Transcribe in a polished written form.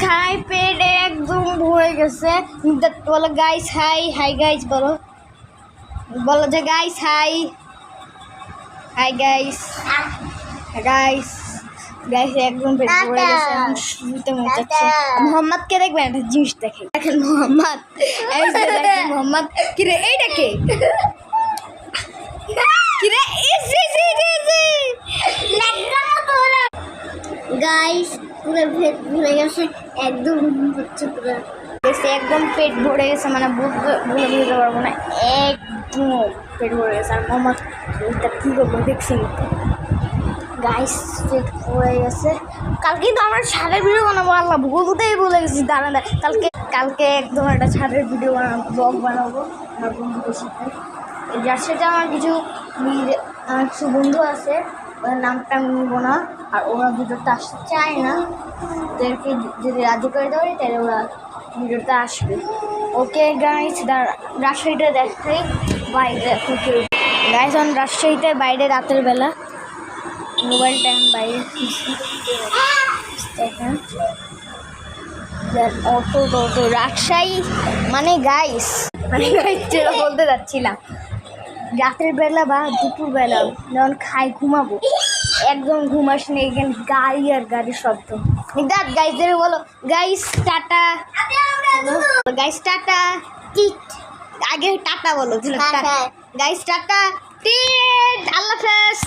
খাই পেট একদম ভরে গেছে। বলো গাইস হাই, হাই গাইস বলো, বলো যে guys hi, hi guys, guys guys একদম পেট ভরে গেছে। এখন শুতে মন চাচ্ছে। মোহাম্মদকে দেখবেন একটা জিনিস দেখে, দেখেন মোহাম্মদ, এই যে দেখেন মোহাম্মদ। কিরে এইটা কে? কিরে গাইস পুরো পেট ভরে গেছে একদম হচ্ছে পুরো একদম পেট ভরে গেছে, মানে বলে বুঝতে পারবো না, একদম পেট ভরে গেছে। আর মোহাম্মদ কী করবো দেখছি গাইস, পেট ভরে গেছে। কালকে তো আমরা ছাদের ভিডিও বানাবো, আল্লাহ বলতেই বলে গেছি দাঁড়া কালকে একদম একটা ছাদের ভিডিও বানাবো, ব্লগ বানাবো আমার বন্ধুদের সাথে। যার সাথে আমার কিছু বন্ধু আছে, ওদের নামটা আমি নিব না, আর ওরা ভিডিওটা আসতে চায় না। ওদেরকে যদি রাজি করে দেওয়া তাহলে ওরা ভিডিওটা আসবে। ওকে গাইস, রাজশাহীটা দেখাই বাইরে। গাইস এখন রাজশাহীতে বাইরে রাতের বেলা, মোবাইলটা এখন বাইরে দেখেন। অটো রাজশাহী মানে গাইস যেটা বলতে যাচ্ছিলাম, রাতের বেলা বা দুপুর বেলা যখন খাই ঘুমাবো, একদম ঘুমাস নেই, এখানে গাড়ি আর গাড়ির শব্দ। গাইসদের বলো গাইস টাটা, গাইস টাটা, আগে টাটা বলো, গাইস টাটা, আল্লাহ হাফেজ।